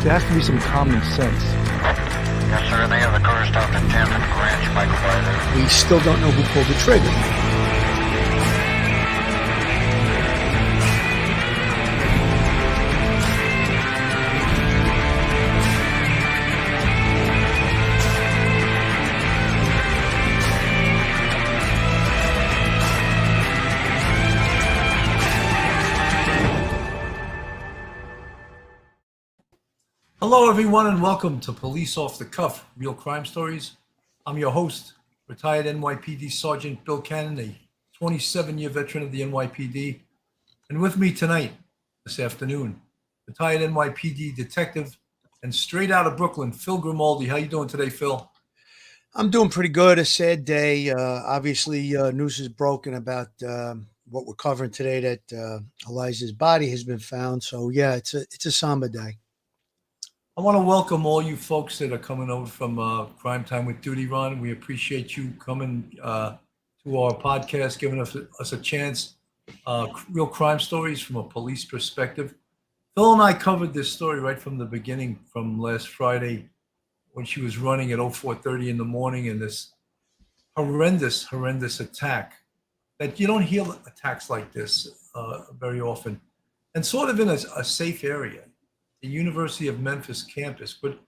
there has to be some common sense. Yes, sir. They have the car stopped at 10th and Ranch, Michael Byler. We still don't know who pulled the trigger. Hello, everyone, and welcome to Police Off the Cuff, Real Crime Stories. I'm your host, retired NYPD Sergeant Bill Cannon, a 27-year veteran of the NYPD. And with me tonight, this afternoon, retired NYPD detective and straight out of Brooklyn, Phil Grimaldi. How you doing today, Phil? I'm doing pretty good. A sad day. Obviously, news is broken about what we're covering today, that Eliza's body has been found. So, yeah, it's a somber day. I want to welcome all you folks that are coming over from Crime Time with Duty, Ron. We appreciate you coming to our podcast, giving us a chance. Real crime stories from a police perspective. Phil and I covered this story right from the beginning, from last Friday when she was running at 04:30 in the morning, and this horrendous attack that you don't hear attacks like this very often, and sort of in a safe area, the University of Memphis campus. But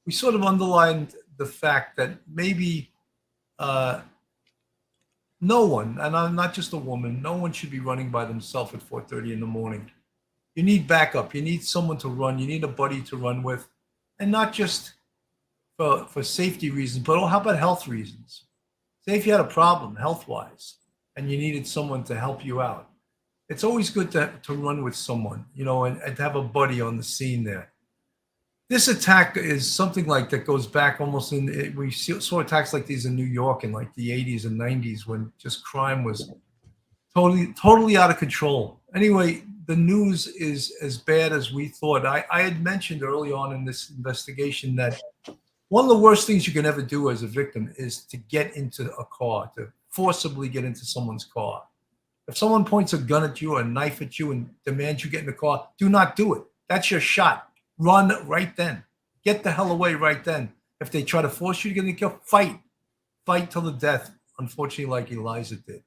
we sort of underlined the fact that maybe no one, and I'm not just a woman, no one should be running by themselves at 4:30 in the morning. You need backup. You need someone to run. You need a buddy to run with, and not just for safety reasons, but how about health reasons? Say if you had a problem health-wise and you needed someone to help you out. It's always good to run with someone, you know, and to have a buddy on the scene there. This attack is something like that goes back almost we saw attacks like these in New York in like the 80s and 90s when just crime was totally out of control. Anyway, the news is as bad as we thought. I had mentioned early on in this investigation that one of the worst things you can ever do as a victim is to get into a car, to forcibly get into someone's car. If someone points a gun at you or a knife at you and demands you get in the car, do not do it. That's your shot. Run right then. Get the hell away right then. If they try to force you to get in the car, fight. Fight till the death, unfortunately, like Eliza did.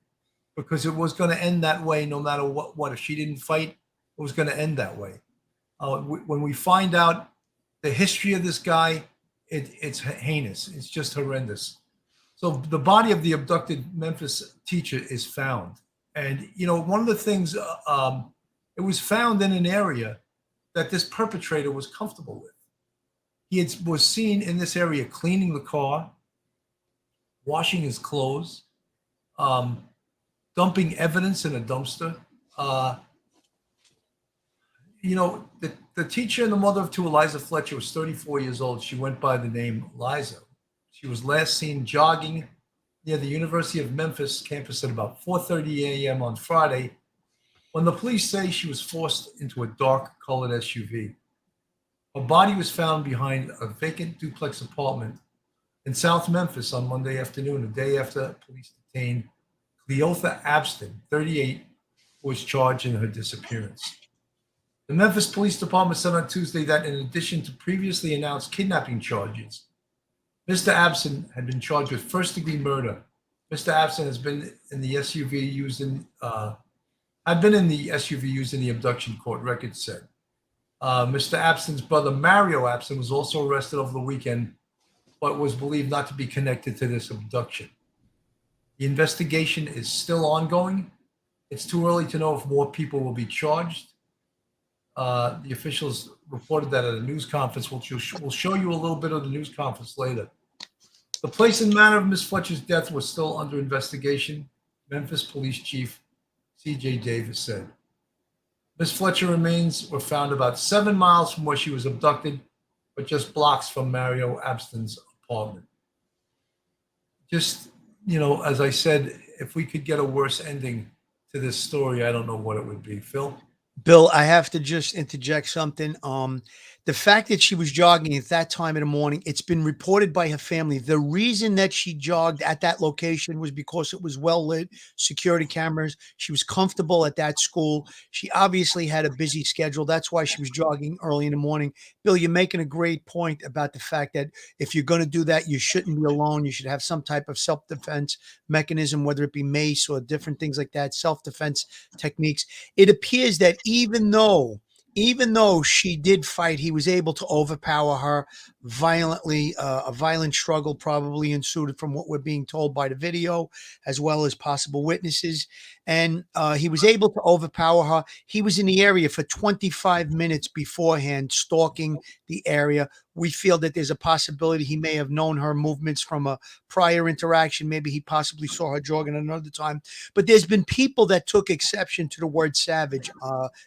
Because it was going to end that way no matter what. If she didn't fight, it was going to end that way. When we find out the history of this guy, it's heinous. It's just horrendous. So the body of the abducted Memphis teacher is found. And, you know, one of the things, it was found in an area that this perpetrator was comfortable with. He was seen in this area cleaning the car, washing his clothes, dumping evidence in a dumpster. You know, the teacher and the mother of two, Eliza Fletcher, was 34 years old. She went by the name Eliza. She was last seen jogging near the University of Memphis campus at about 4:30 a.m. on Friday, when the police say she was forced into a dark-colored SUV. Her body was found behind a vacant duplex apartment in South Memphis on Monday afternoon, a day after police detained Cleotha Abston, 38, who was charged in her disappearance. The Memphis Police Department said on Tuesday that in addition to previously announced kidnapping charges, Mr. Abston had been charged with first-degree murder. Mr. Abston has been in the SUV used in the abduction, court records said. Mr. Abston's brother Mario Abston was also arrested over the weekend, but was believed not to be connected to this abduction. The investigation is still ongoing. It's too early to know if more people will be charged. The officials reported that at a news conference. We'll show you a little bit of the news conference later. The place and manner of Ms. Fletcher's death was still under investigation, Memphis Police Chief C.J. Davis said. Ms. Fletcher remains were found about 7 miles from where she was abducted, but just blocks from Mario Abston's apartment. Just, you know, as I said, if we could get a worse ending to this story, I don't know what it would be. Phil? Bill, I have to just interject something. The fact that she was jogging at that time in the morning, it's been reported by her family. The reason that she jogged at that location was because it was well lit, security cameras. She was comfortable at that school. She obviously had a busy schedule. That's why she was jogging early in the morning. Bill, you're making a great point about the fact that if you're going to do that, you shouldn't be alone. You should have some type of self-defense mechanism, whether it be mace or different things like that, self-defense techniques. It appears that even though she did fight, he was able to overpower her violently. A violent struggle probably ensued from what we're being told by the video, as well as possible witnesses. And he was able to overpower her. He was in the area for 25 minutes beforehand, stalking the area. We feel that there's a possibility he may have known her movements from a prior interaction. Maybe he possibly saw her jogging another time. But there's been people that took exception to the word savage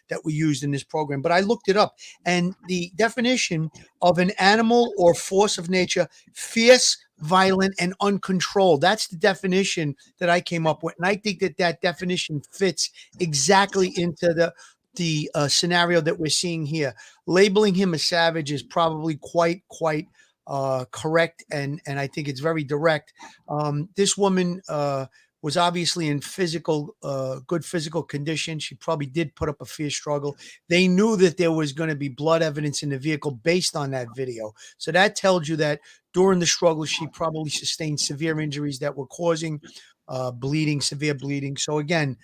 that we used in this program. But I looked it up, and the definition of an animal or force of nature, fierce, violent, and uncontrolled. That's the definition that I came up with. And I think that that definition fits exactly into the scenario that we're seeing here. Labeling him a savage is probably quite correct, and I think it's very direct. This woman was obviously in good physical condition. She probably did put up a fierce struggle. They knew that there was going to be blood evidence in the vehicle based on that video. So that tells you that during the struggle, she probably sustained severe injuries that were causing bleeding, severe bleeding. So again,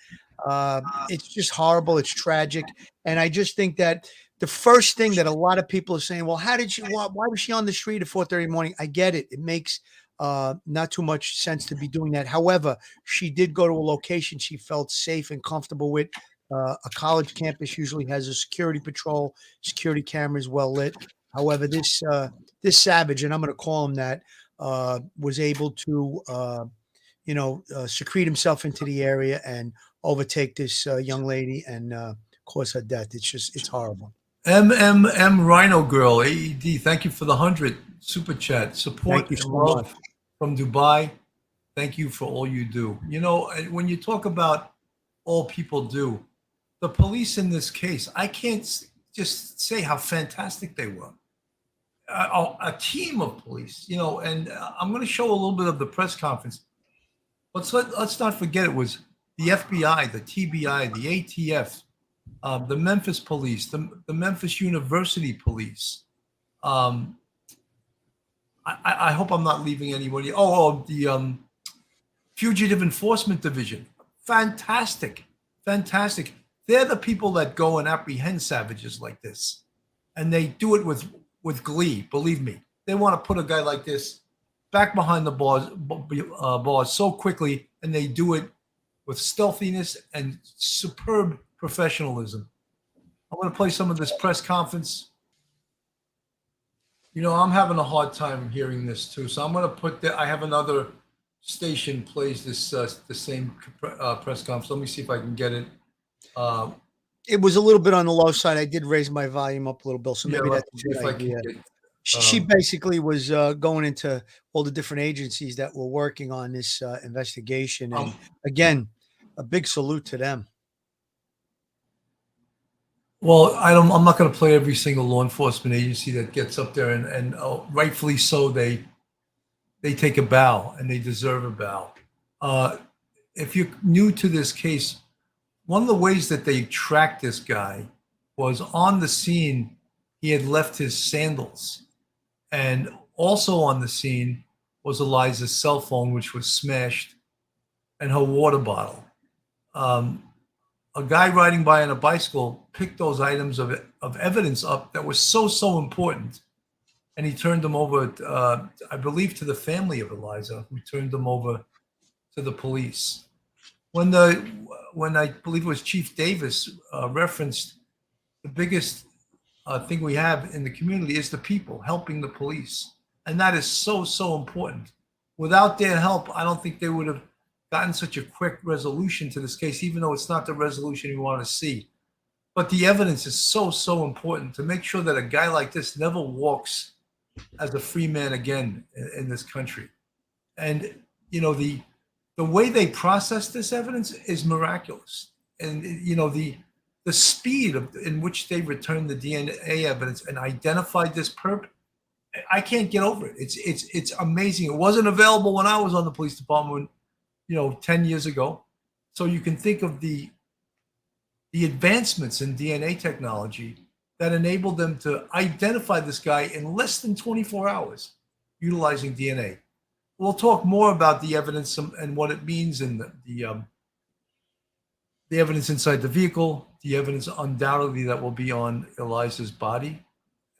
it's just horrible. It's tragic. And I just think that the first thing that a lot of people are saying, well, why was she on the street at 4:30 in the morning? I get it. It makes not too much sense to be doing that. However, she did go to a location she felt safe and comfortable with. A college campus usually has a security patrol, security cameras well lit. However, this savage, and I'm going to call him that, was able to, secrete himself into the area and overtake this young lady and cause her death. It's horrible. Rhino Girl, AED, thank you for the 100 super chat. Support and love from Dubai. Thank you for all you do. You know, when you talk about all people do, the police in this case, I can't just say how fantastic they were. A team of police, you know, and I'm going to show a little bit of the press conference. Let's not forget it was the FBI, the TBI, the ATF, the Memphis police, the Memphis University police. I hope I'm not leaving anybody. The Fugitive Enforcement Division. Fantastic. They're the people that go and apprehend savages like this. And they do it with glee, believe me. They want to put a guy like this back behind the bars so quickly, and they do it with stealthiness and superb professionalism. I'm going to play some of this press conference. You know, I'm having a hard time hearing this too, so I'm going to put that. I have another station plays this the same press conference. Let me see if I can get it. It was a little bit on the low side. I did raise my volume up a little bit, so maybe that's a good idea. She basically was going into all the different agencies that were working on this investigation. And again, a big salute to them. Well, I'm not going to play every single law enforcement agency that gets up there, and rightfully so, they take a bow, and they deserve a bow. If you're new to this case, one of the ways that they tracked this guy was on the scene. He had left his sandals. And also on the scene was Eliza's cell phone, which was smashed, and her water bottle. A guy riding by on a bicycle picked those items of evidence up that was so important. And he turned them over, I believe, to the family of Eliza, who turned them over to the police. When I believe it was Chief Davis referenced, the biggest thing we have in the community is the people helping the police. And that is so important. Without their help, I don't think they would have gotten such a quick resolution to this case, even though it's not the resolution you want to see. But the evidence is so important to make sure that a guy like this never walks as a free man again in this country. And, you know, the way they process this evidence is miraculous. And, you know, the the speed in which they returned the DNA evidence and identified this perp, I can't get over it. It's amazing. It wasn't available when I was on the police department, 10 years ago. So you can think of the advancements in DNA technology that enabled them to identify this guy in less than 24 hours utilizing DNA. We'll talk more about the evidence and what it means, and the evidence inside the vehicle, the evidence undoubtedly that will be on Eliza's body,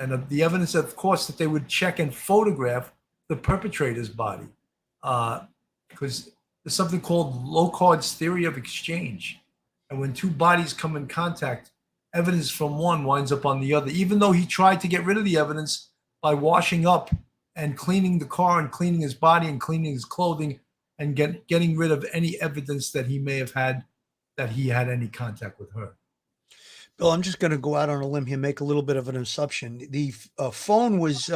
and the evidence, of course, that they would check and photograph the perpetrator's body, because there's something called Locard's theory of exchange. And when two bodies come in contact, evidence from one winds up on the other, even though he tried to get rid of the evidence by washing up and cleaning the car and cleaning his body and cleaning his clothing and getting rid of any evidence that he may have had that he had any contact with her. Bill, I'm just going to go out on a limb here, make a little bit of an assumption. The phone was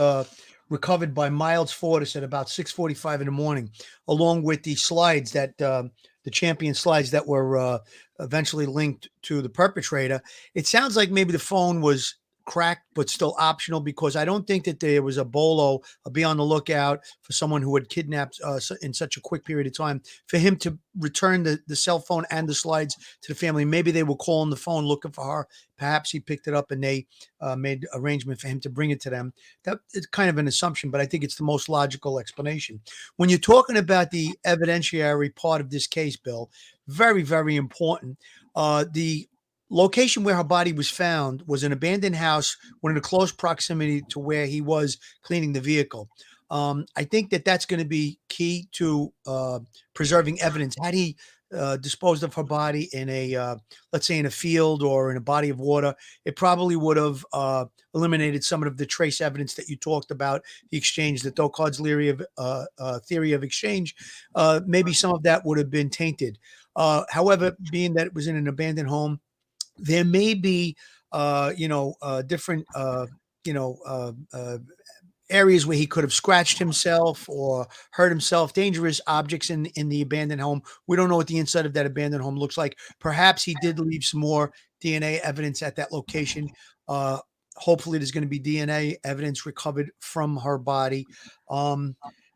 recovered by Miles Fortis at about 6:45 in the morning, along with the slides that the champion slides that were eventually linked to the perpetrator. It sounds like maybe the phone was cracked, but still optional, because I don't think that there was a bolo, be on the lookout for someone who had kidnapped in such a quick period of time, for him to return the cell phone and the slides to the family. Maybe they were calling the phone looking for her. Perhaps he picked it up and they made arrangement for him to bring it to them. That is kind of an assumption, but I think it's the most logical explanation. When you're talking about the evidentiary part of this case, Bill, very, very important. The location where her body was found was an abandoned house, one in a close proximity to where he was cleaning the vehicle. I think that that's going to be key to preserving evidence. Had he disposed of her body in a, let's say, in a field or in a body of water, it probably would have eliminated some of the trace evidence that you talked about, the exchange, the Locard's theory of exchange. Maybe some of that would have been tainted. However, being that it was in an abandoned home, there may be, different, areas where he could have scratched himself or hurt himself, dangerous objects in the abandoned home. We don't know what the inside of that abandoned home looks like. Perhaps he did leave some more DNA evidence at that location. Hopefully there's going to be DNA evidence recovered from her body.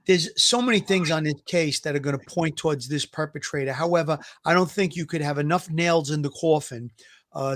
There's so many things on this case that are going to point towards this perpetrator. However, I don't think you could have enough nails in the coffin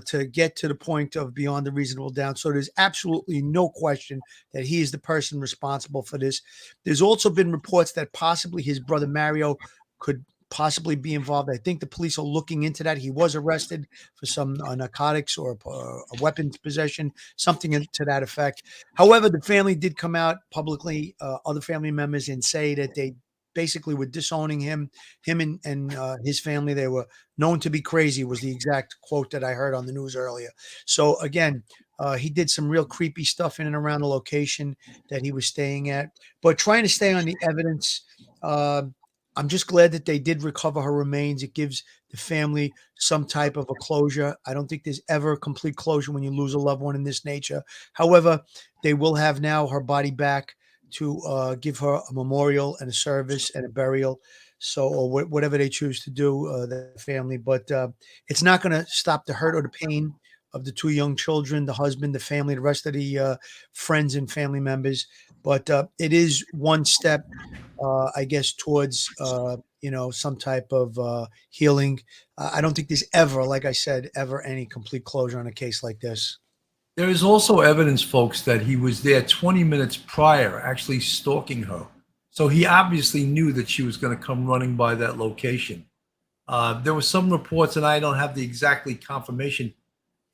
to get to the point of beyond a reasonable doubt. So there's absolutely no question that he is the person responsible for this. There's also been reports that possibly his brother Mario could possibly be involved. I think the police are looking into that. He was arrested for some narcotics or a weapons possession, something to that effect. However, the family did come out publicly, other family members, and say that they basically were disowning him and his family. They were known to be crazy, was the exact quote that I heard on the news earlier. So again, he did some real creepy stuff in and around the location that he was staying at. But trying to stay on the evidence, I'm just glad that they did recover her remains. It gives the family some type of a closure. I don't think there's ever a complete closure when you lose a loved one in this nature. However, they will have now her body back to give her a memorial and a service and a burial. So, or whatever they choose to do, the family. But it's not going to stop the hurt or the pain of the two young children, the husband, the family, the rest of the friends and family members. But it is one step, I guess, towards, some type of healing. I don't think there's ever, like I said, ever any complete closure on a case like this. There is also evidence, folks, that he was there 20 minutes prior, actually stalking her. So he obviously knew that she was going to come running by that location. There were some reports, and I don't have the exactly confirmation,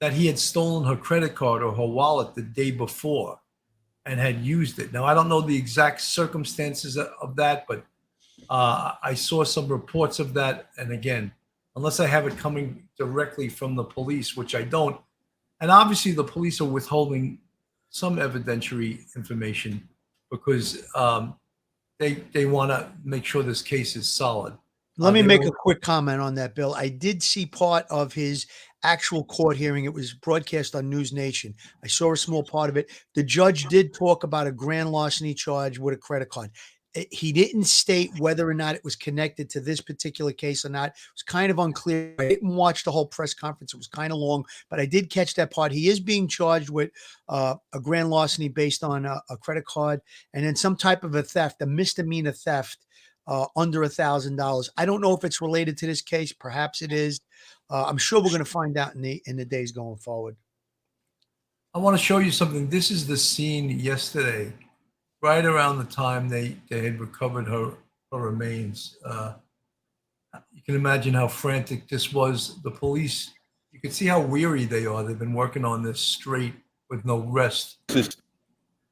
that he had stolen her credit card or her wallet the day before and had used it. Now, I don't know the exact circumstances of that, but I saw some reports of that. And again, unless I have it coming directly from the police, which I don't, and obviously the police are withholding some evidentiary information because they want to make sure this case is solid. Let me make a quick comment on that, Bill. I did see part of his actual court hearing. It was broadcast on News Nation. I saw a small part of it. The judge did talk about a grand larceny charge with a credit card. He didn't state whether or not it was connected to this particular case or not. It was kind of unclear. I didn't watch the whole press conference. It was kind of long, but I did catch that part. He is being charged with a grand larceny based on a credit card, and then some type of a theft, a misdemeanor theft under $1,000. I don't know if it's related to this case. Perhaps it is. I'm sure we're going to find out in the days going forward. I want to show you something. This is the scene yesterday, right around the time they had recovered her remains. You can imagine how frantic this was. The police, you can see how weary they are. They've been working on this straight with no rest.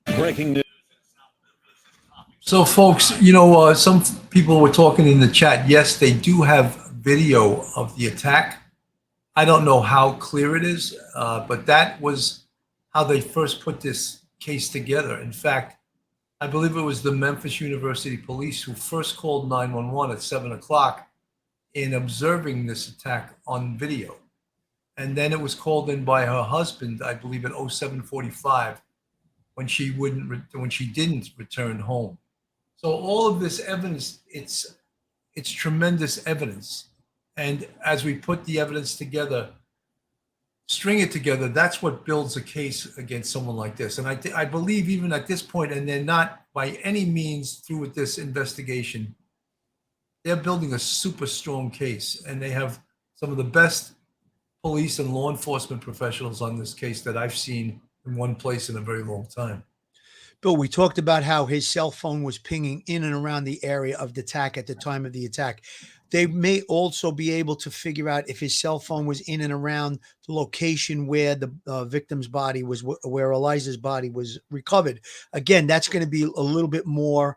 Breaking news. So, folks, some people were talking in the chat. Yes, they do have video of the attack. I don't know how clear it is, but that was how they first put this case together. In fact, I believe it was the Memphis University Police who first called 911 at 7 o'clock in observing this attack on video. And then it was called in by her husband, I believe at 07:45, when she didn't return home. So all of this evidence, it's tremendous evidence. And as we put the evidence together, string it together, that's what builds a case against someone like this. And I believe even at this point, and they're not by any means through with this investigation, they're building a super strong case. And they have some of the best police and law enforcement professionals on this case that I've seen in one place in a very long time. Bill, we talked about how his cell phone was pinging in and around the area of the attack at the time of the attack. They may also be able to figure out if his cell phone was in and around the location where the victim's body was, where Eliza's body was recovered. Again, that's going to be a little bit more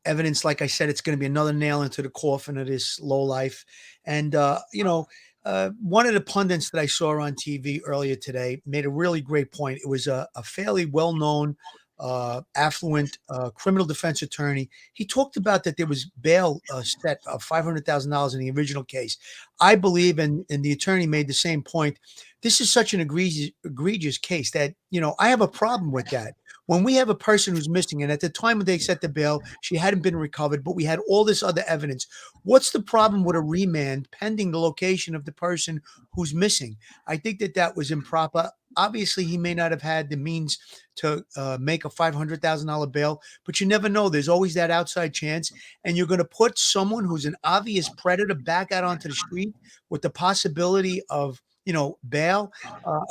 evidence. Like I said, it's going to be another nail into the coffin of this lowlife. And, one of the pundits that I saw on TV earlier today made a really great point. It was a fairly well-known, affluent criminal defense attorney. He talked about that there was bail set of $500,000 in the original case. I believe, and the attorney made the same point, this is such an egregious case that, I have a problem with that. When we have a person who's missing, and at the time when they set the bail, she hadn't been recovered, but we had all this other evidence. What's the problem with a remand pending the location of the person who's missing? I think that was improper. Obviously, he may not have had the means to make a $500,000 bail, but you never know. There's always that outside chance. And you're going to put someone who's an obvious predator back out onto the street with the possibility of bail.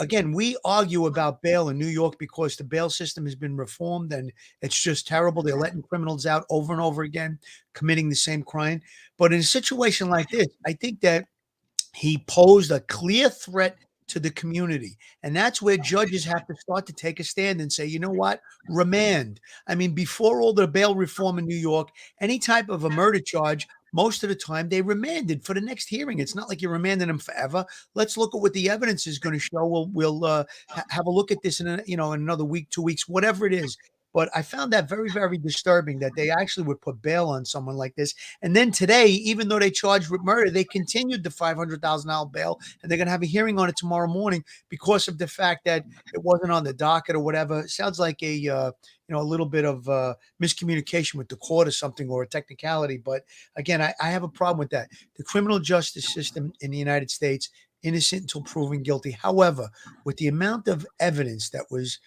Again, we argue about bail in New York because the bail system has been reformed and it's just terrible. They're letting criminals out over and over again, committing the same crime. But in a situation like this, I think that he posed a clear threat to the community. And that's where judges have to start to take a stand and say, you know what, remand. I mean, before all the bail reform in New York, any type of a murder charge, most of the time they remanded for the next hearing. It's not like you're remanding them forever. Let's look at what the evidence is going to show. We'll have a look at this in another week, 2 weeks, whatever it is. But I found that very, very disturbing that they actually would put bail on someone like this. And then today, even though they charged with murder, they continued the $500,000 bail, and they're going to have a hearing on it tomorrow morning because of the fact that it wasn't on the docket or whatever. It sounds like a little bit of miscommunication with the court or something, or a technicality. But again, I have a problem with that. The criminal justice system in the United States, innocent until proven guilty. However, with the amount of evidence that was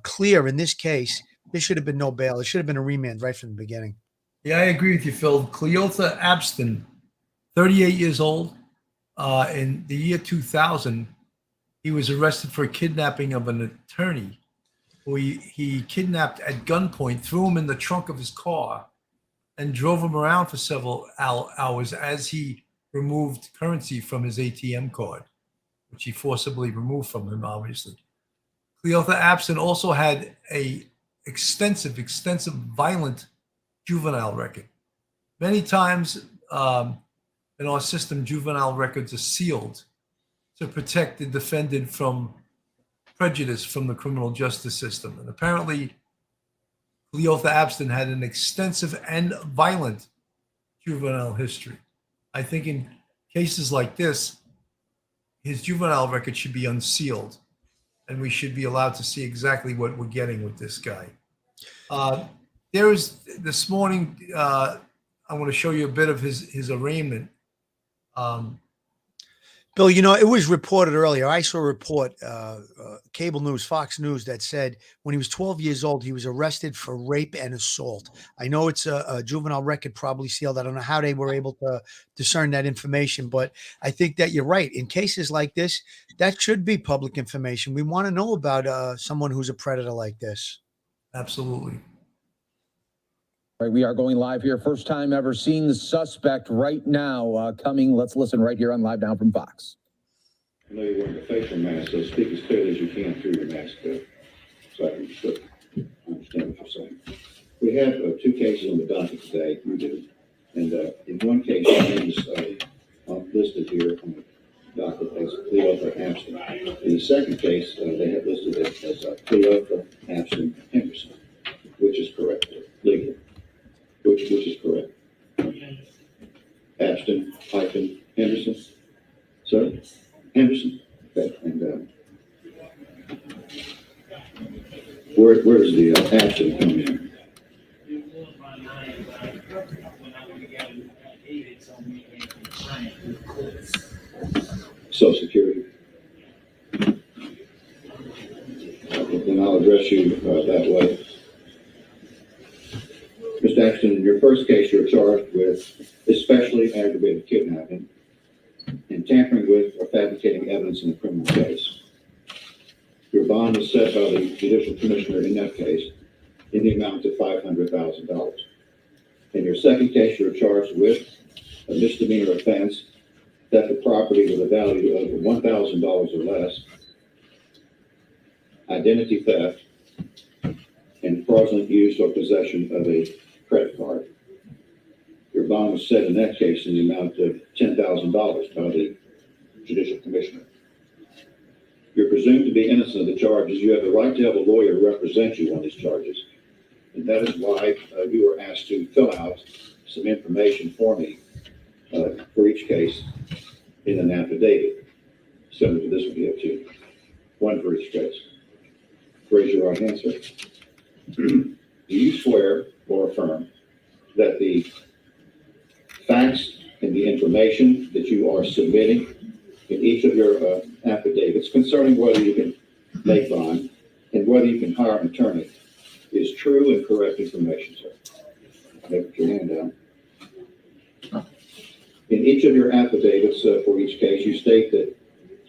clear in this case, there should have been no bail. It should have been a remand right from the beginning. Yeah, I agree with you, Phil. Cleotha Abston, 38 years old. In the year 2000, he was arrested for kidnapping of an attorney who he kidnapped at gunpoint, threw him in the trunk of his car, and drove him around for several hours as he removed currency from his ATM card, which he forcibly removed from him, obviously. Cleotha Abston also had a extensive violent juvenile record. Many times in our system, juvenile records are sealed to protect the defendant from prejudice from the criminal justice system. And apparently, Cleotha Abston had an extensive and violent juvenile history. I think in cases like this, his juvenile record should be unsealed, and we should be allowed to see exactly what we're getting with this guy. There was this morning. I want to show you a bit of his arraignment. Bill, you know, it was reported earlier. I saw a report, cable news, Fox News, that said when he was 12 years old, he was arrested for rape and assault. I know it's a juvenile record, probably sealed. I don't know how they were able to discern that information, but I think that you're right. In cases like this, that should be public information. We want to know about someone who's a predator like this. Absolutely. All right, we are going live here. First time ever seeing the suspect right now coming. Let's listen right here on Live Now from Fox. I know you're wearing a facial mask, so speak as clearly as you can through your mask, so I can understand what you're saying. We have 2 cases on the docket today. You do. And in one case, your name is listed here on the docket as Cleotha Abston. In the second case, they have listed it as Cleotha Abston Henderson, which is correct legally. Which is correct. Abston hyphen Henderson. Sir? Henderson. Okay. And where does the Abston come in? Social Security. Then I'll address you that way. Mr. Abston, in your first case, you're charged with especially aggravated kidnapping and tampering with or fabricating evidence in a criminal case. Your bond was set by the judicial commissioner in that case in the amount of $500,000. In your second case, you're charged with a misdemeanor offense, theft of property with a value of $1,000 or less, identity theft, and fraudulent use or possession of a credit card. Your bond was set in that case in the amount of $10,000 by the judicial commissioner. You're presumed to be innocent of the charges. You have the right to have a lawyer represent you on these charges. And that is why you were asked to fill out some information for me for each case in an affidavit, similar to this one you have two, one for each case. Raise your right hand, sir. Do you swear or affirm that the facts and the information that you are submitting in each of your affidavits concerning whether you can make bond and whether you can hire an attorney is true and correct information, sir? Put your hand down. In each of your affidavits for each case, you state that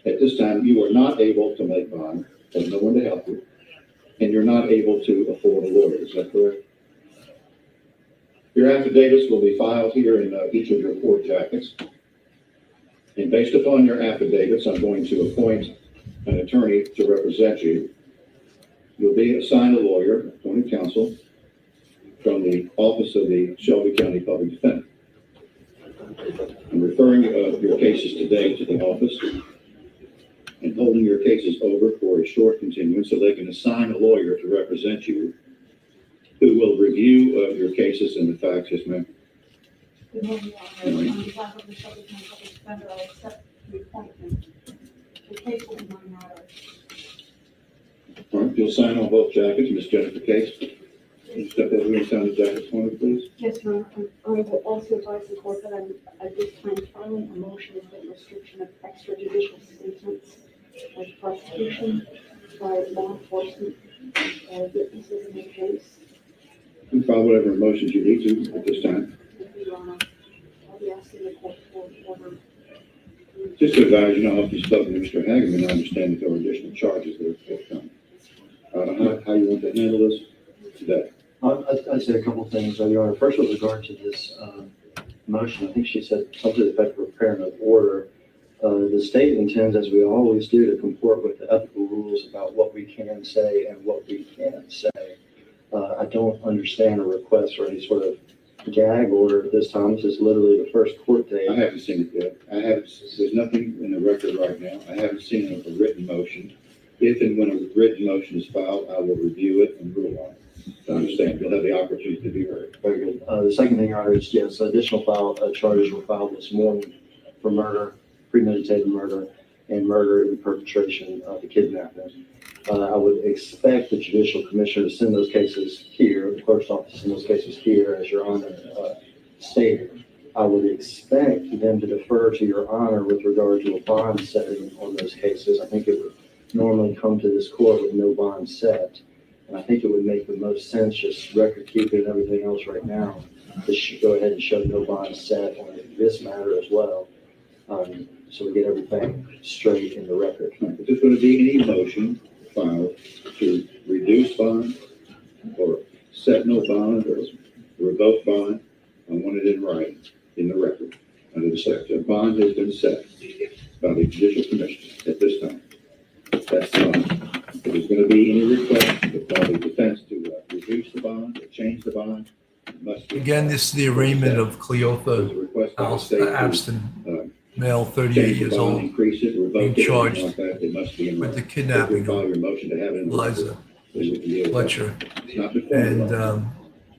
at this time you are not able to make bond, there's no one to help you, and you're not able to afford a lawyer. Is that correct? Your affidavits will be filed here in each of your court jackets. And based upon your affidavits, I'm going to appoint an attorney to represent you. You'll be assigned a lawyer, appointed counsel, from the Office of the Shelby County Public Defender. I'm referring your cases today to the office and holding your cases over for a short continuance so they can assign a lawyer to represent you who will review your cases and the facts. Yes, ma'am. Good morning, Your Honor. On behalf of the Shelby County Public Defender, I accept the appointment. The case will be mine, Your Honor. All right, you'll sign on both jackets. Ms. Jennifer Case, can you step over here and sign the jackets for me, please? Yes, Your Honor. I will also advise the court that I'm at this time filing a motion for restriction of extrajudicial statements as prosecution by law enforcement witnesses in the case. You can file whatever motions you need to at this time. Your Honor, I'll be asking the court for order. Just to advise, you know, if you've spoken to Mr. Hagerman, I understand that there are additional charges that are forthcoming. How you want to handle this today? I'd say a couple of things, Your Honor. First, with regard to this motion, I think she said something to the effect of preparing an order. The state intends, as we always do, to comport with the ethical rules about what we can say and what we can't say. I don't understand a request for any sort of gag order at this time. This is literally the first court date. I haven't seen it yet. There's nothing in the record right now. I haven't seen a written motion. If and when a written motion is filed, I will review it and rule on it. To understand, you'll have the opportunity to be heard. Very good. The second thing, Your Honor, is yes, additional charges were filed this morning for murder, premeditated murder, and murder in perpetration of the kidnapping. I would expect the judicial commissioner to send those cases here, the clerk's office to send those cases here, as Your Honor stated. I would expect them to defer to Your Honor with regard to a bond setting on those cases. I think it would normally come to this court with no bond set. And I think it would make the most sense, just record keeping and everything else right now, to go ahead and show no bond set on this matter as well. So we get everything straight in the record. If there's going to be any motion filed to reduce bond or set no bond or revoke bond, I want it in writing, in the record, under the section. Bond has been set by the judicial commission at this time. That's fine. If there's going to be any request by the defense to reduce the bond or change the bond, it must be. Again, this is the arraignment of There's a Cleotha request by the state to, Abston, male, 38 change the years bond, old, increase it, revoke being it, charged like that. It must be in with the writing. kidnapping If you file of your motion to have it in the Eliza record, then we can deal with that. Fletcher It's not before the and law.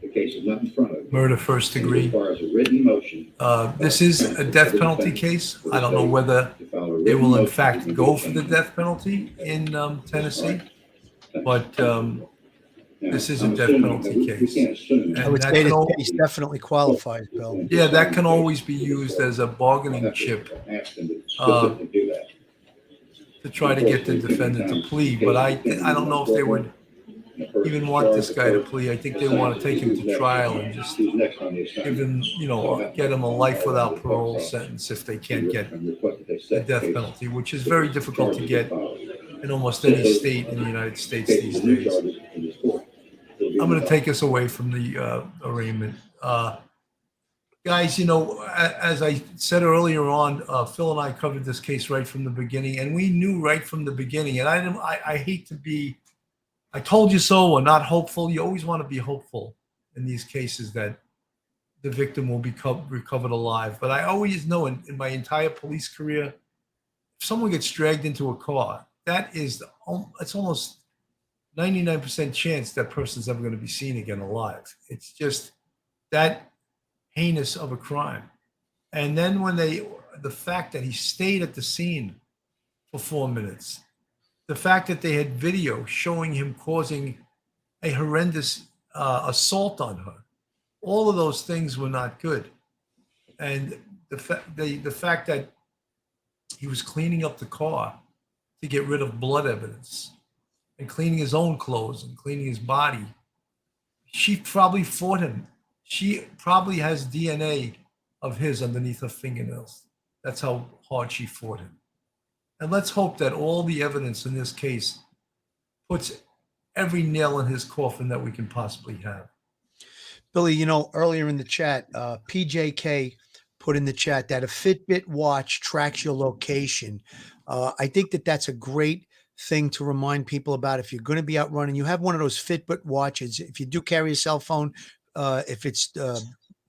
The case is not in front of you. murder first It degree. requires a written motion. This is a death penalty case. I don't know whether to file a they written will in motion fact to go reduce for the bond. death penalty in Tennessee, but Now, this is a I'm death assuming penalty that we case. can't assume. I would that say can this al- case definitely qualifies, Bill. yeah, that can always be used as a bargaining chip Ask them to specifically do that. to try to get the defendant to plead. But I don't know if they would even want this guy to plead. I think they want to take him to trial and just Who's next on the give assignment? him, get him a life without parole sentence if they can't get the death penalty, which is very difficult to get in almost any state in the United States these days. I'm going to take us away from the arraignment. Guys, as I said earlier on, Phil and I covered this case right from the beginning, and we knew right from the beginning. And I hate to be, I told you so, or not hopeful. You always want to be hopeful in these cases that the victim will be recovered alive. But I always know in my entire police career, if someone gets dragged into a car, it's almost 99% chance that person's ever going to be seen again alive. It's just that heinous of a crime. And then when the fact that he stayed at the scene for 4 minutes, the fact that they had video showing him causing a horrendous assault on her, all of those things were not good. And the fact that he was cleaning up the car to get rid of blood evidence and cleaning his own clothes and cleaning his body, she probably fought him. She probably has DNA of his underneath her fingernails. That's how hard she fought him. And let's hope that all the evidence in this case puts every nail in his coffin that we can possibly have. Billy, earlier in the chat, PJK put in the chat that a Fitbit watch tracks your location. I think that's a great thing to remind people about. If you're going to be out running, you have one of those Fitbit watches. If you do carry a cell phone, if it's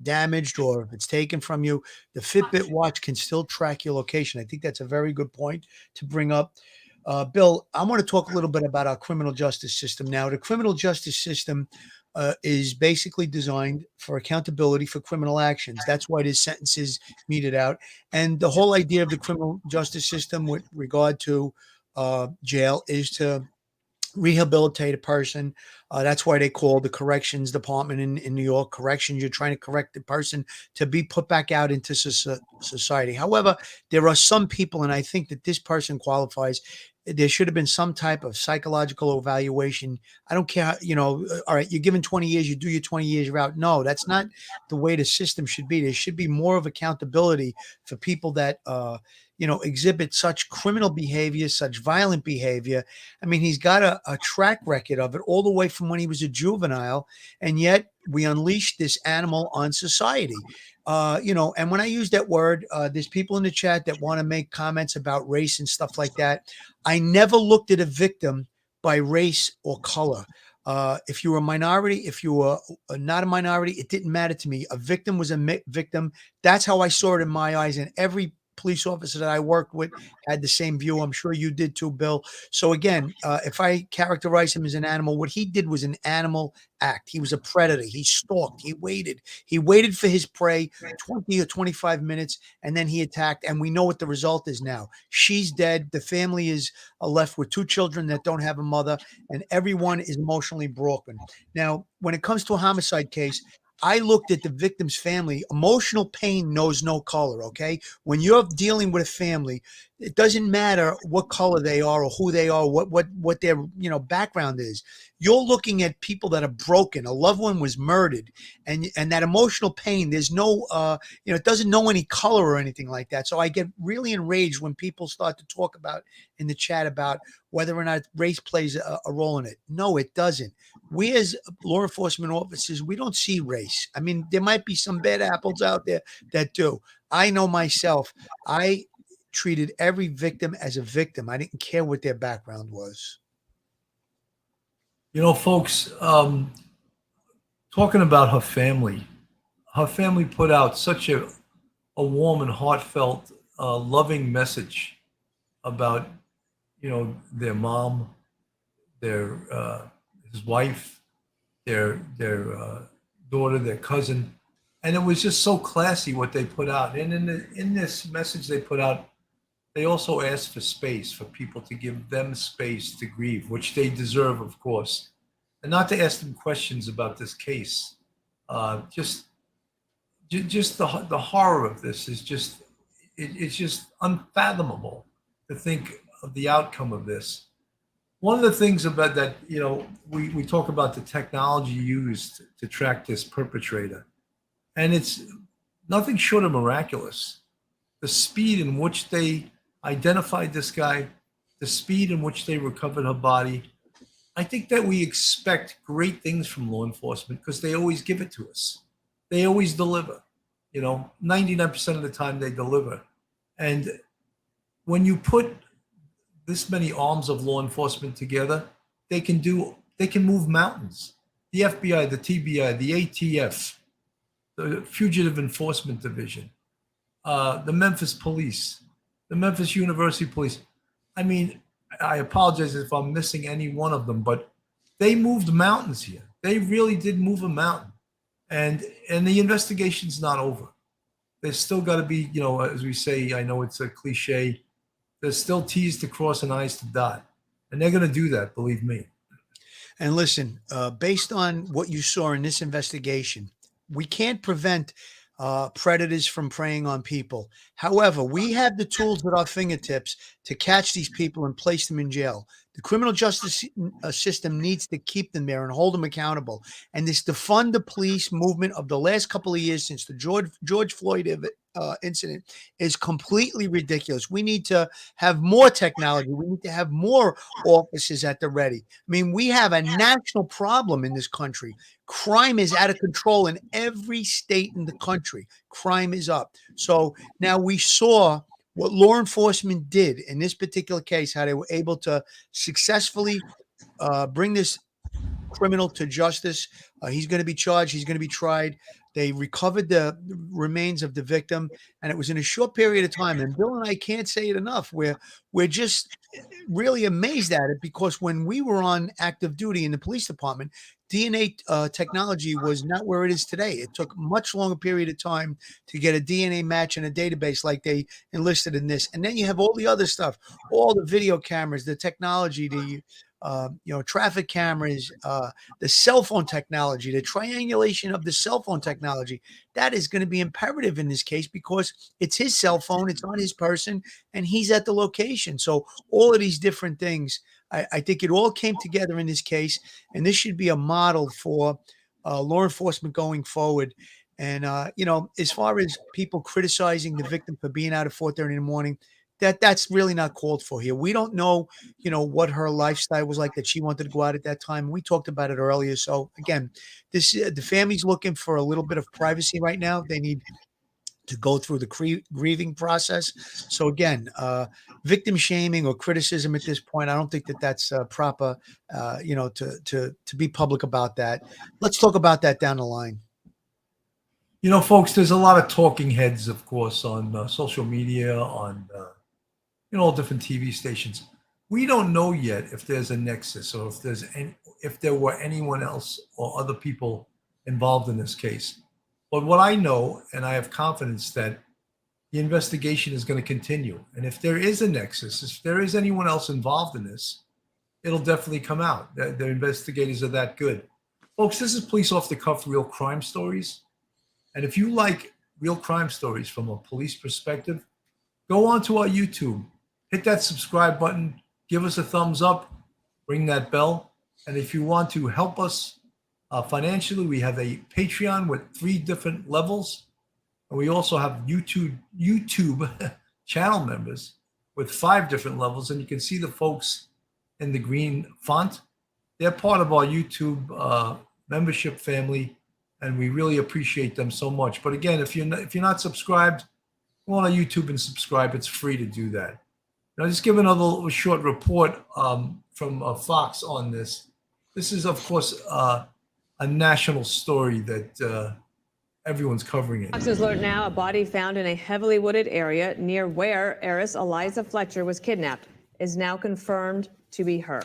damaged or if it's taken from you, the Fitbit watch can still track your location. I think that's a very good point to bring up. Bill, I want to talk a little bit about our criminal justice system now. The criminal justice system is basically designed for accountability for criminal actions. That's why there's sentences meted out. And the whole idea of the criminal justice system with regard to jail is to rehabilitate a person. That's why they call the corrections department in New York corrections. You're trying to correct the person to be put back out into society. However, there are some people, and I think that this person qualifies, there should have been some type of psychological evaluation. I don't care, all right, you're given 20 years, you do your 20 years, you're out. No, that's not the way the system should be. There should be more of accountability for people that, exhibit such criminal behavior, such violent behavior. I mean, he's got a track record of it all the way from when he was a juvenile, and yet we unleashed this animal on society. And when I use that word, there's people in the chat that want to make comments about race and stuff like that. I never looked at a victim by race or color. If you were a minority, if you were not a minority, it didn't matter to me. A victim was a victim. That's how I saw it in my eyes. And every police officer that I worked with had the same view. I'm sure you did too, Bill. So again, if I characterize him as an animal, what he did was an animal act. He was a predator. He stalked. He waited for his prey 20 or 25 minutes, and then he attacked. And we know what the result is now. She's dead. The family is left with 2 children that don't have a mother, and everyone is emotionally broken. Now, when it comes to a homicide case, I looked at the victim's family. Emotional pain knows no color, okay? When you're dealing with a family, it doesn't matter what color they are or who they are, what their, background is. You're looking at people that are broken. A loved one was murdered, and that emotional pain, there's no it doesn't know any color or anything like that. So I get really enraged when people start to talk about in the chat about whether or not race plays a role in it. No, it doesn't. We as law enforcement officers, we don't see race. I mean, there might be some bad apples out there that do. I know myself, I treated every victim as a victim. I didn't care what their background was. Folks, talking about her family put out such a warm and heartfelt, loving message about, their mom, his wife, their daughter, their cousin. And it was just so classy what they put out. And in this message they put out, they also asked for space, for people to give them space to grieve, which they deserve, of course, and not to ask them questions about this case. Just the horror of this is just, it's just unfathomable to think of the outcome of this. One of the things about that, we talk about the technology used to track this perpetrator, and it's nothing short of miraculous. The speed in which they identified this guy, the speed in which they recovered her body. I think that we expect great things from law enforcement because they always give it to us. They always deliver. 99% of the time they deliver. And when you put this many arms of law enforcement together, they can move mountains. The FBI, the TBI, the ATF, the Fugitive Enforcement Division, the Memphis Police, the Memphis University Police. I mean, I apologize if I'm missing any one of them, but they moved mountains here. They really did move a mountain. And the investigation's not over. There's still got to be, as we say, I know it's a cliche, there's still T's to cross and I's to dot. And they're going to do that, believe me. And listen, based on what you saw in this investigation, we can't prevent predators from preying on people. However, we have the tools at our fingertips to catch these people and place them in jail. The criminal justice system needs to keep them there and hold them accountable. And this defund the police movement of the last couple of years since the George Floyd incident is completely ridiculous. We need to have more technology. We need to have more officers at the ready. I mean, we have a national problem in this country. Crime is out of control in every state in the country. Crime is up. So now we saw what law enforcement did in this particular case, how they were able to successfully bring this criminal to justice. He's going to be charged. He's going to be tried. They recovered the remains of the victim, and it was in a short period of time. And Bill and I can't say it enough. We're just really amazed at it, because when we were on active duty in the police department, DNA technology was not where it is today. It took a much longer period of time to get a DNA match in a database like they enlisted in this. And then you have all the other stuff, all the video cameras, the technology, the traffic cameras, the cell phone technology, the triangulation of the cell phone technology. That is going to be imperative in this case, because it's his cell phone, it's on his person, and he's at the location. So all of these different things, I think it all came together in this case, and this should be a model for law enforcement going forward. And, as far as people criticizing the victim for being out at 4:30 in the morning, that's really not called for here. We don't know, what her lifestyle was like, that she wanted to go out at that time. We talked about it earlier. So again, the family's looking for a little bit of privacy right now. They need to go through the grieving process. So again, victim shaming or criticism at this point, I don't think that's proper, to be public about that. Let's talk about that down the line. You know, folks, there's a lot of talking heads, of course, on social media, on all different TV stations. We don't know yet if there's a nexus or if there were anyone else or other people involved in this case. But what I know, and I have confidence that the investigation is going to continue. And if there is a nexus, if there is anyone else involved in this, it'll definitely come out. The investigators are that good. Folks, this is Police Off the Cuff Real Crime Stories. And if you like real crime stories from a police perspective, go onto our YouTube, hit that subscribe button, give us a thumbs up, ring that bell. And if you want to help us financially, we have a Patreon with 3 different levels. And we also have YouTube channel members with 5 different levels. And you can see the folks in the green font. They're part of our YouTube membership family, and we really appreciate them so much. But again, if you're not subscribed, go on our YouTube and subscribe. It's free to do that. Now, just give another short report from Fox on this. This is, of course, a national story that everyone's covering it. Fox alert now, a body found in a heavily wooded area near where heiress Eliza Fletcher was kidnapped is now confirmed to be her.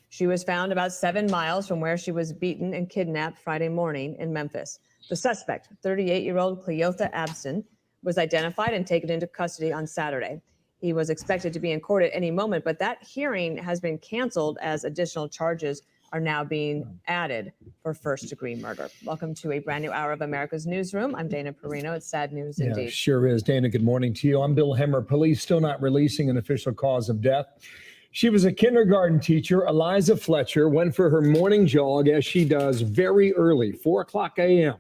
She was found about 7 miles from where she was beaten and kidnapped Friday morning in Memphis. The suspect, 38-year-old Cleotha Abston, was identified and taken into custody on Saturday. He was expected to be in court at any moment, but that hearing has been canceled as additional charges are now being added for first-degree murder. Welcome to a brand new hour of America's Newsroom. I'm Dana Perino. It's sad news indeed. Sure is. Dana, good morning to you. I'm Bill Hemmer. Police still not releasing an official cause of death. She was a kindergarten teacher. Eliza Fletcher went for her morning jog, as she does very early, 4 o'clock a.m.,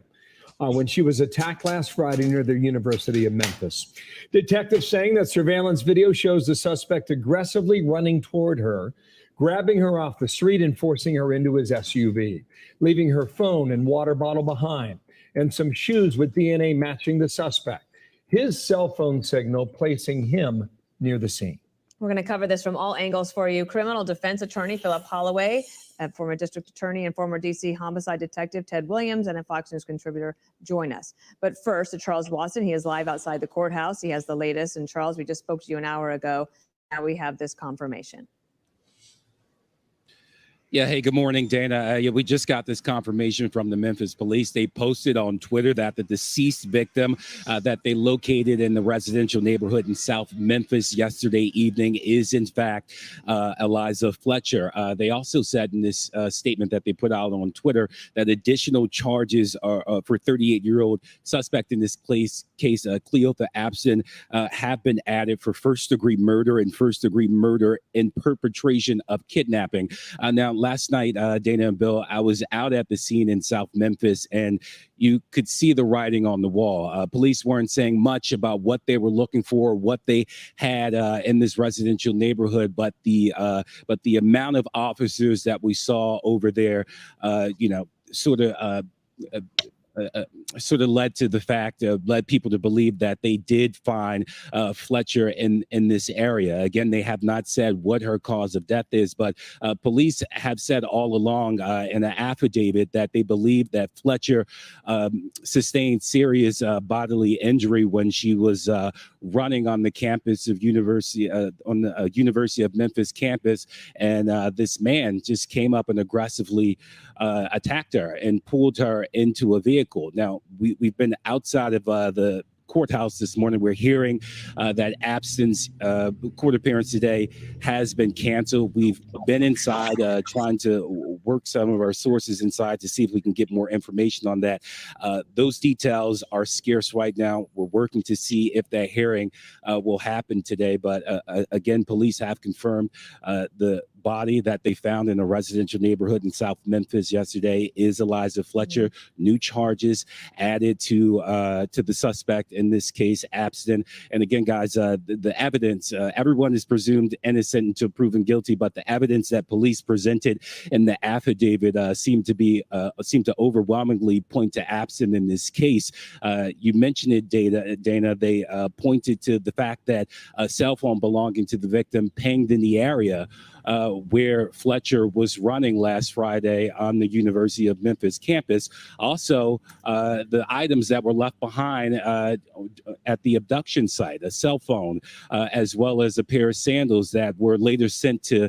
when she was attacked last Friday near the University of Memphis. Detectives saying that surveillance video shows the suspect aggressively running toward her, grabbing her off the street and forcing her into his SUV, leaving her phone and water bottle behind, and some shoes with DNA matching the suspect. His cell phone signal placing him near the scene. We're going to cover this from all angles for you. Criminal defense attorney Philip Holloway, former district attorney and former D.C. homicide detective Ted Williams, and a Fox News contributor join us. But first, to Charles Watson. He is live outside the courthouse. He has the latest. And Charles, we just spoke to you an hour ago. Now we have this confirmation. Yeah, hey, good morning, Dana. We just got this confirmation from the Memphis police. They posted on Twitter that the deceased victim that they located in the residential neighborhood in South Memphis yesterday evening is, in fact, Eliza Fletcher. They also said in this statement that they put out on Twitter that additional charges are for 38-year-old suspect in this case, Cleotha Abston, have been added for first-degree murder and first-degree murder in perpetration of kidnapping. Now, last night, Dana and Bill, I was out at the scene in South Memphis, and you could see the writing on the wall. Police weren't saying much about what they were looking for, what they had in this residential neighborhood, but the amount of officers that we saw over there, sort of led to the fact led people to believe that they did find Fletcher in this area. Again, they have not said what her cause of death is, but police have said all along in an affidavit that they believe that Fletcher sustained serious bodily injury when she was running on the campus of University of Memphis campus, and this man just came up and aggressively attacked her and pulled her into a vehicle. Now, we've been outside of the courthouse this morning. We're hearing that Abston's court appearance today has been canceled. We've been inside trying to work some of our sources inside to see if we can get more information on that. Those details are scarce right now. We're working to see if that hearing will happen today. But again, police have confirmed the body that they found in a residential neighborhood in South Memphis yesterday is Eliza Fletcher. New charges added to the suspect, in this case, Abston. And again, guys, the evidence, everyone is presumed innocent until proven guilty, but the evidence that police presented in the affidavit seemed to overwhelmingly point to Abston in this case. You mentioned it, Dana. They pointed to the fact that a cell phone belonging to the victim pinged in the area where Fletcher was running last Friday on the University of Memphis campus. Also, the items that were left behind at the abduction site, a cell phone, as well as a pair of sandals that were later sent to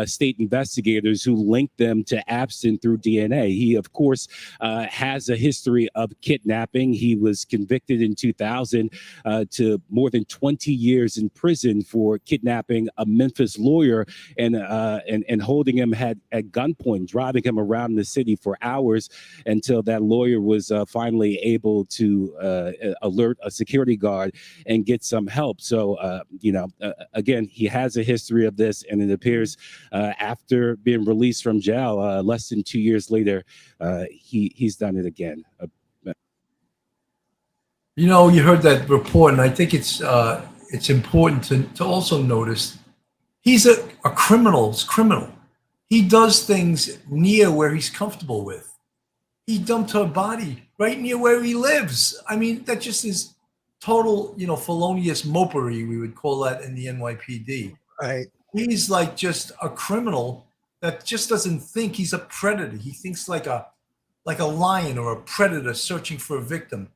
state investigators who linked them to Abston through DNA. He, of course, has a history of kidnapping. He was convicted in 2000 to more than 20 years in prison for kidnapping a Memphis lawyer and holding him at gunpoint, driving him around the city for hours until that lawyer was finally able to alert a security guard and get some help. So, again, he has a history of this, and it appears after being released from jail less than 2 years later, he's done it again. You heard that report, and I think it's important to also notice he's a criminal. He's criminal. He does things near where he's comfortable with. He dumped her body right near where he lives. I mean, that just is total, felonious mopery, we would call that in the NYPD. Right. He's like just a criminal that just doesn't think. He's a predator. He thinks like a lion or a predator searching for a victim.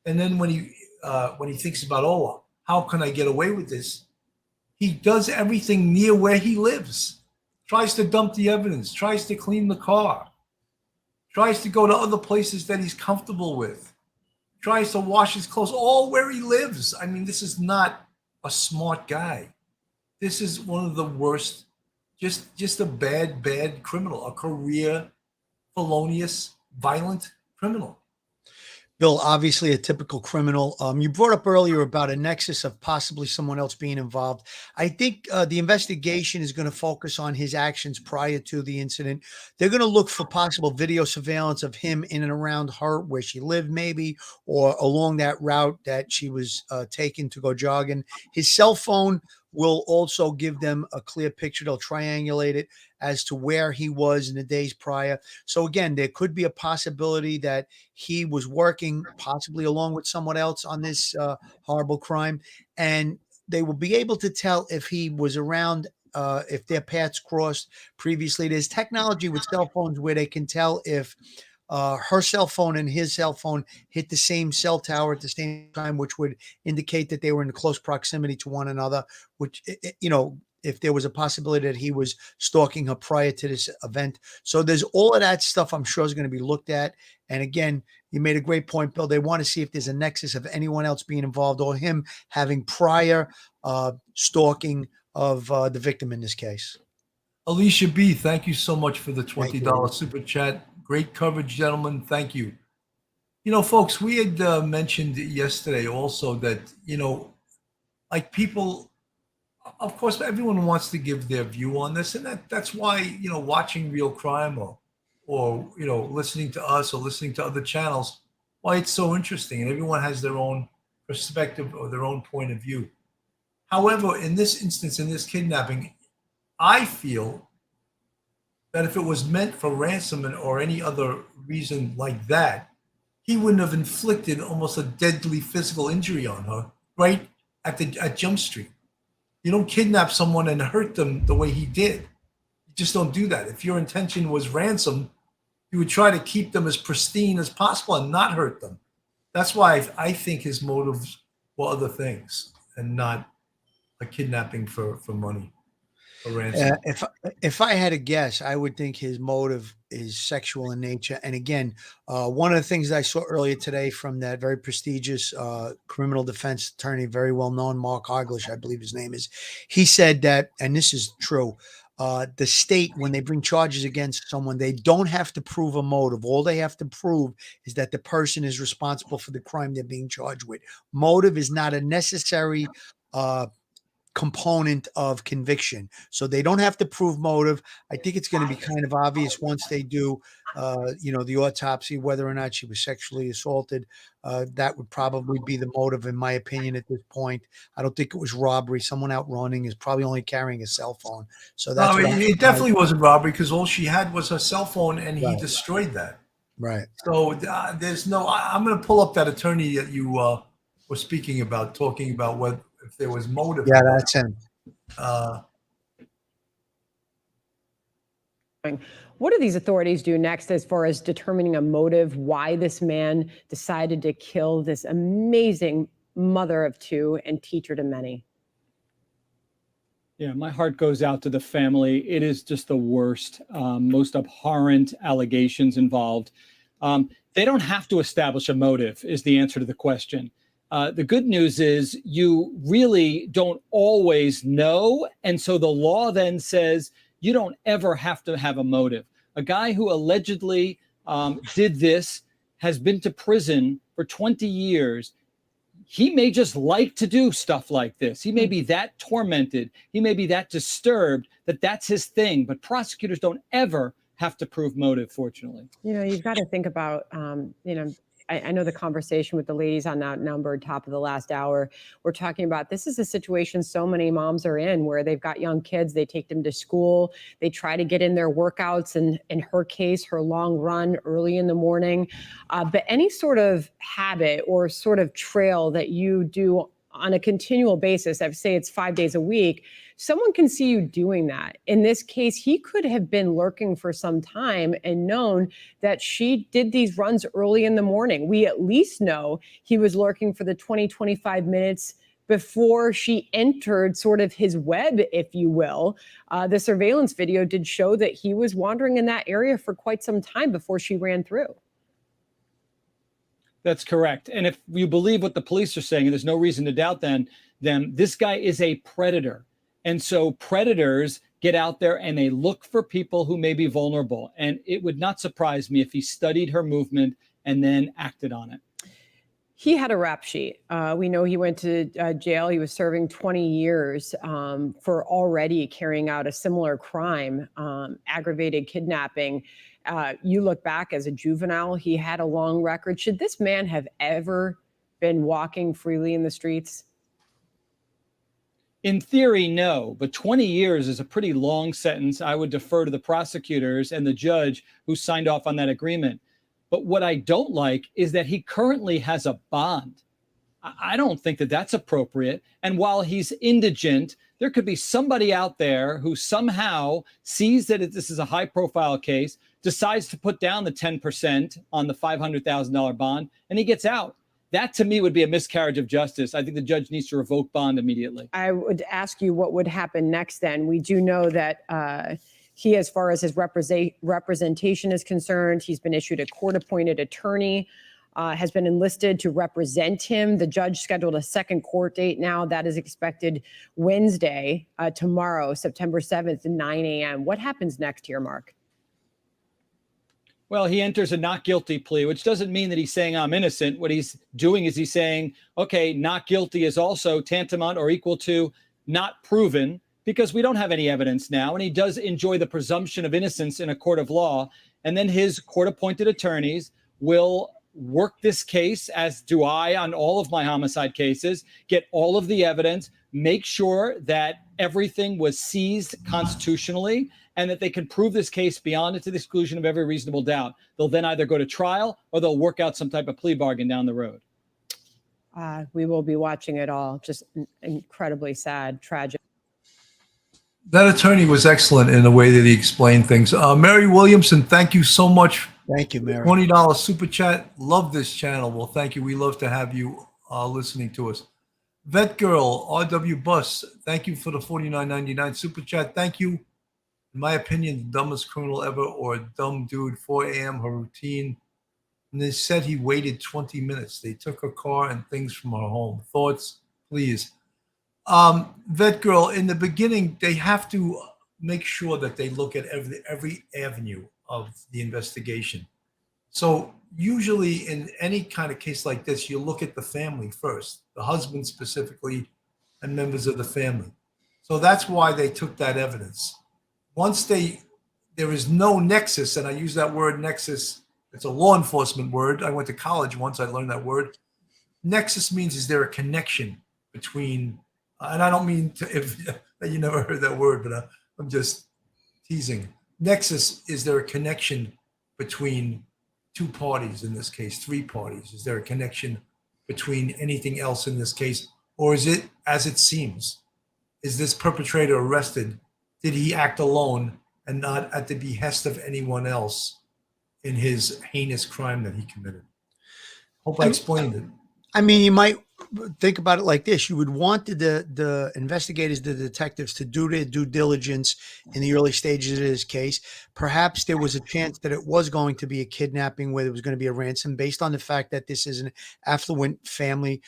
And then when he thinks about, how can I get away with this? He does everything near where he lives. Tries to dump the evidence, tries to clean the car, tries to go to other places that he's comfortable with, tries to wash his clothes, all where he lives. I mean, this is not a smart guy. This is one of the worst, just a bad criminal, a career, felonious, violent criminal. Bill, obviously a typical criminal. You brought up earlier about a nexus of possibly someone else being involved. I think the investigation is going to focus on his actions prior to the incident. They're going to look for possible video surveillance of him in and around her, where she lived maybe, or along that route that she was taken to go jogging. His cell phone will also give them a clear picture. They'll triangulate it as to where he was in the days prior. So again, there could be a possibility that he was working possibly along with someone else on this horrible crime. And they will be able to tell if he was around, if their paths crossed previously. There's technology with cell phones where they can tell if her cell phone and his cell phone hit the same cell tower at the same time, which would indicate that they were in close proximity to one another, which, if there was a possibility that he was stalking her prior to this event. So there's all of that stuff I'm sure is going to be looked at. And again, you made a great point, Bill. They want to see if there's a nexus of anyone else being involved or him having prior stalking of the victim in this case. Alicia B., thank you so much for the $20 super chat. Great coverage, gentlemen. Thank you. Folks, we had mentioned yesterday also that, like people, of course, everyone wants to give their view on this. And that's why, watching Real Crime or listening to us or listening to other channels, why it's so interesting. And everyone has their own perspective or their own point of view. However, in this instance, in this kidnapping, I feel that if it was meant for ransom or any other reason like that, he wouldn't have inflicted almost a deadly physical injury on her right at Jump Street. You don't kidnap someone and hurt them the way he did. You just don't do that. If your intention was ransom, you would try to keep them as pristine as possible and not hurt them. That's why I think his motives were other things and not a kidnapping for money. If I had to guess, I would think his motive is sexual in nature. And again, one of the things that I saw earlier today from that very prestigious criminal defense attorney, very well known, Mark Hoglish, I believe his name is, he said that, and this is true, the state, when they bring charges against someone, they don't have to prove a motive. All they have to prove is that the person is responsible for the crime they're being charged with. Motive is not a necessary component of conviction. So they don't have to prove motive. I think it's going to be kind of obvious once they do, the autopsy, whether or not she was sexually assaulted. That would probably be the motive, in my opinion, at this point. I don't think it was robbery. Someone out running is probably only carrying a cell phone. So that's it definitely wasn't robbery because all she had was her cell phone and he destroyed that. Right. So there's no, I'm going to pull up that attorney that you were speaking about, talking about if there was motive. Yeah, that's him. What do these authorities do next as far as determining a motive, why this man decided to kill this amazing mother of two and teacher to many? Yeah, my heart goes out to the family. It is just the worst, most abhorrent allegations involved. They don't have to establish a motive, is the answer to the question. The good news is you really don't always know. And so the law then says you don't ever have to have a motive. A guy who allegedly did this has been to prison for 20 years. He may just like to do stuff like this. He may be that tormented. He may be that disturbed that that's his thing. But prosecutors don't ever have to prove motive, fortunately. You know, you've got to think about, I know the conversation with the ladies on Outnumbered, top of the last hour, we're talking about this is a situation so many moms are in where they've got young kids, they take them to school, they try to get in their workouts, and in her case, her long run early in the morning. But any sort of habit or sort of trail that you do on a continual basis, I'd say it's 5 days a week, someone can see you doing that. In this case, he could have been lurking for some time and known that she did these runs early in the morning. We at least know he was lurking for the 20, 25 minutes before she entered sort of his web, if you will. The surveillance video did show that he was wandering in that area for quite some time before she ran through. That's correct. And if you believe what the police are saying, and there's no reason to doubt them, this guy is a predator. And so predators get out there and they look for people who may be vulnerable. And it would not surprise me if he studied her movement and then acted on it. He had a rap sheet. We know he went to jail. He was serving 20 years for already carrying out a similar crime, aggravated kidnapping. You look back as a juvenile, he had a long record. Should this man have ever been walking freely in the streets? In theory, no, but 20 years is a pretty long sentence. I would defer to the prosecutors and the judge who signed off on that agreement. But what I don't like is that he currently has a bond. I don't think that that's appropriate. And while he's indigent, there could be somebody out there who somehow sees that this is a high profile case, decides to put down the 10% on the $500,000 bond, and he gets out. That to me would be a miscarriage of justice. I think the judge needs to revoke bond immediately. I would ask you what would happen next then. We do know that he, as far as his representation is concerned, he's been issued a court-appointed attorney, has been enlisted to represent him. The judge scheduled a second court date now. That is expected Wednesday, tomorrow, September 7th at 9 a.m. What happens next here, Mark? Well, he enters a not guilty plea, which doesn't mean that he's saying I'm innocent. What he's doing is he's saying, okay, not guilty is also tantamount or equal to not proven, because we don't have any evidence now. And he does enjoy the presumption of innocence in a court of law. And then his court-appointed attorneys will work this case, as do I on all of my homicide cases, get all of the evidence, make sure that everything was seized constitutionally, and that they can prove this case beyond and to the exclusion of every reasonable doubt. They'll then either go to trial or they'll work out some type of plea bargain down the road. We will be watching it all. Just incredibly sad, tragic. That attorney was excellent in the way that he explained things. Mary Williamson, thank you so much. Thank you, Mary. $20 super chat. Love this channel. Well, thank you. We love to have you listening to us. Vet Girl, RW Bus, thank you for the $49.99 super chat. Thank you. In my opinion, the dumbest criminal ever, or a dumb dude, 4 a.m., her routine. And they said he waited 20 minutes. They took her car and things from her home. Thoughts, please. Vet Girl, in the beginning, they have to make sure that they look at every avenue of the investigation. So usually in any kind of case like this, you look at the family first, the husband specifically, and members of the family. So that's why they took that evidence. Once there is no nexus, and I use that word nexus, it's a law enforcement word. I went to college once, I learned that word. Nexus means, is there a connection between, and I don't mean to, if you never heard that word, but I'm just teasing. Nexus, is there a connection between two parties in this case, three parties? Is there a connection between anything else in this case? Or is it as it seems? Is this perpetrator arrested? Did he act alone? and not at the behest of anyone else in his heinous crime that he committed. Hope I explained it. I mean, you might think about it like this. You would want the investigators, the detectives, to do their due diligence in the early stages of this case. Perhaps there was a chance that it was going to be a kidnapping where there was going to be a ransom based on the fact that this is an affluent family.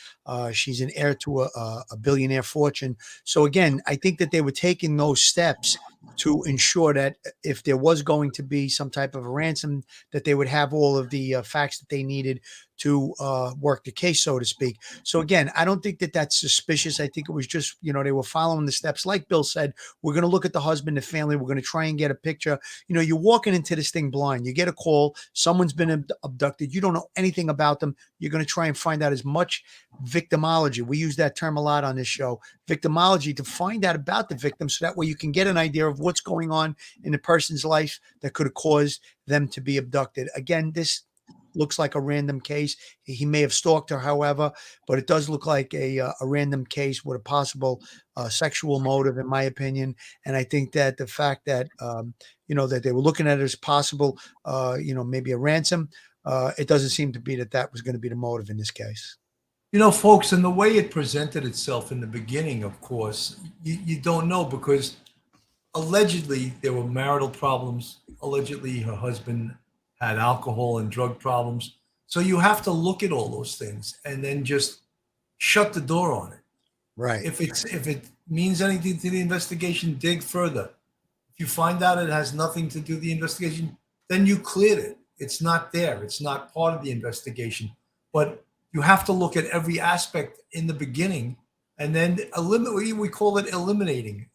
She's an heir to a billionaire fortune. So again, I think that they were taking those steps to ensure that if there was going to be some type of a ransom, that they would have all of the facts that they needed to work the case, so to speak. So again, I don't think that that's suspicious. I think it was just, they were following the steps. Like Bill said, we're going to look at the husband, the family. We're going to try and get a picture. You're walking into this thing blind. You get a call. Someone's been abducted. You don't know anything about them. You're going to try and find out as much victimology. We use that term a lot on this show, victimology, to find out about the victim. So that way you can get an idea of what's going on in the person's life that could have caused them to be abducted. Again, this looks like a random case. He may have stalked her, however, but it does look like a random case with a possible sexual motive, in my opinion. And I think that the fact that, that they were looking at it as possible, maybe a ransom, it doesn't seem to be that was going to be the motive in this case. Folks, and the way it presented itself in the beginning, of course, you don't know, because allegedly there were marital problems. Allegedly her husband had alcohol and drug problems. So you have to look at all those things and then just shut the door on it. Right. If it means anything to the investigation, dig further. If you find out it has nothing to do with the investigation, then you cleared it. It's not there. It's not part of the investigation. But you have to look at every aspect in the beginning and then eliminate. We call it eliminating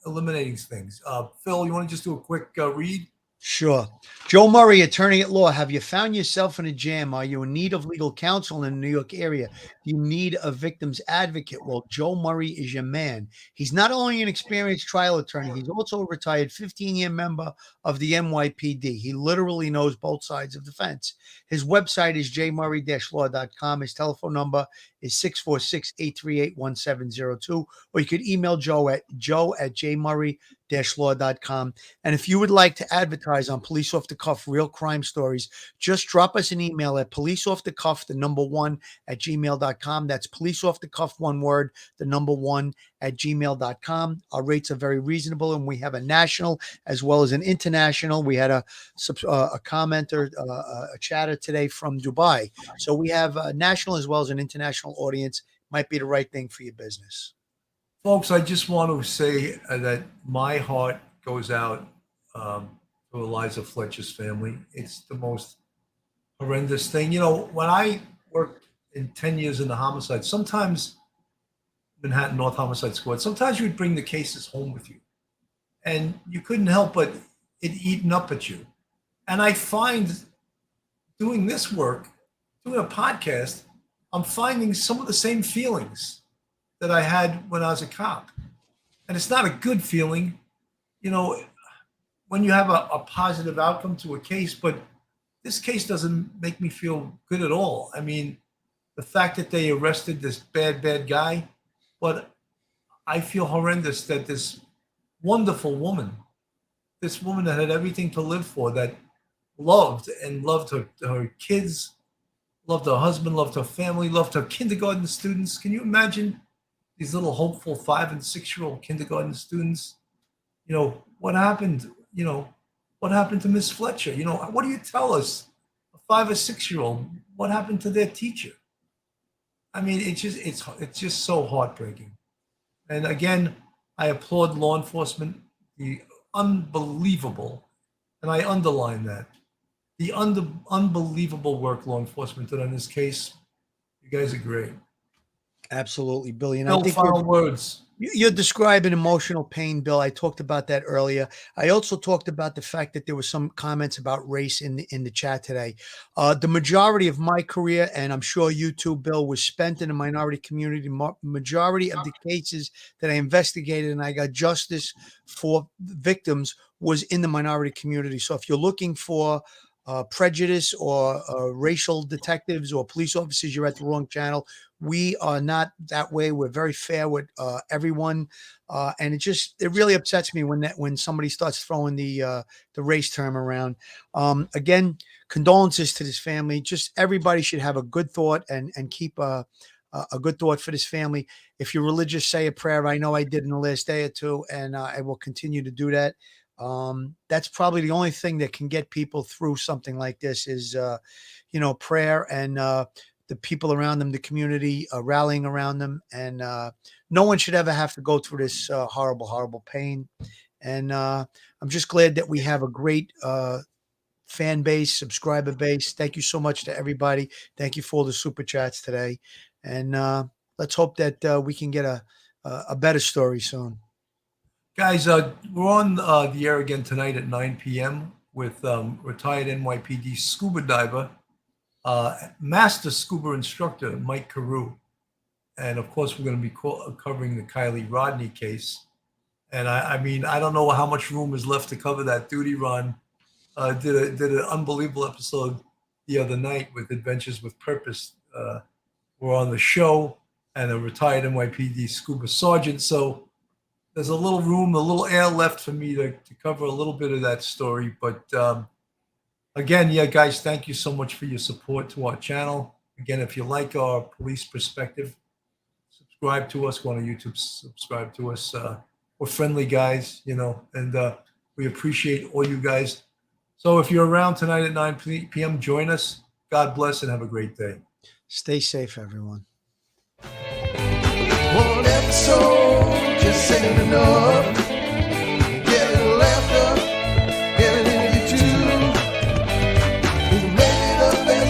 things. Phil, you want to just do a quick read? Sure. Joe Murray, attorney at law. Have you found yourself in a jam? Are you in need of legal counsel in the New York area? Do you need a victim's advocate? Well, Joe Murray is your man. He's not only an experienced trial attorney, he's also a retired 15-year member of the NYPD. He literally knows both sides of the fence. His website is jmurray-law.com. His telephone number is 646-838-1702. Or you could email Joe at jmurray-law.com. And if you would like to advertise on Police Off the Cuff real crime stories, just drop us an email at policeoffthecuff1@gmail.com. That's policeoffthecuff, one word, 1@gmail.com. Our rates are very reasonable, and we have a national as well as an international. We had a commenter, a chatter today from Dubai. So we have a national as well as an international audience. Might be the right thing for your business. Folks, I just want to say that my heart goes out to Eliza Fletcher's family. It's the most horrendous thing. When I worked in 10 years in the homicide, sometimes Manhattan North Homicide Squad, sometimes you would bring the cases home with you. And you couldn't help but it eaten up at you. And I find doing this work, doing a podcast, I'm finding some of the same feelings that I had when I was a cop. And it's not a good feeling, when you have a positive outcome to a case, but this case doesn't make me feel good at all. I mean, the fact that they arrested this bad guy, but I feel horrendous that this wonderful woman, this woman that had everything to live for, that loved her kids, loved her husband, loved her family, loved her kindergarten students. Can you imagine these little hopeful 5- and 6-year-old kindergarten students? What happened? What happened to Ms Fletcher? What do you tell us? A 5 or 6-year-old, what happened to their teacher? I mean, it's just so heartbreaking. And again, I applaud law enforcement, the unbelievable, and I underline that, the unbelievable work law enforcement did on this case. You guys are great. Absolutely, Billy. And No I think final words. you're describing emotional pain, Bill. I talked about that earlier. I also talked about the fact that there were some comments about race in the chat today. The majority of my career, and I'm sure you too, Bill, was spent in the minority community. Majority of the cases that I investigated and I got justice for victims was in the minority community. So if you're looking for prejudice or racial detectives or police officers, you're at the wrong channel. We are not that way. We're very fair with everyone, and it really upsets me when somebody starts throwing the race term around. Again, condolences to this family. Just everybody should have a good thought and keep a good thought for this family. If you're religious, say a prayer. I know I did in the last day or two, and I will continue to do that. That's probably the only thing that can get people through something like this is, prayer and the people around them, the community rallying around them. And no one should ever have to go through this horrible, horrible pain. And I'm just glad that we have a great fan base, subscriber base. Thank you so much to everybody. Thank you for all the super chats today. And let's hope that we can get a better story soon. Guys, we're on the air again tonight at 9 p.m. with retired NYPD scuba diver, master scuba instructor Mike Carew. And of course, we're going to be covering the Kylie Rodney case. And I mean, I don't know how much room is left to cover that. Duty Ron did an unbelievable episode the other night with Adventures with Purpose. We're on the show, and a retired NYPD scuba sergeant. So there's a little room, a little air left for me to cover a little bit of that story. But again, yeah, guys, thank you so much for your support to our channel. Again, if you like our police perspective, subscribe to us. Go on YouTube, subscribe to us. We're friendly guys, and we appreciate all you guys. So if you're around tonight at 9 p.m., join us. God bless and have a great day. Stay safe, everyone. One episode just ain't enough.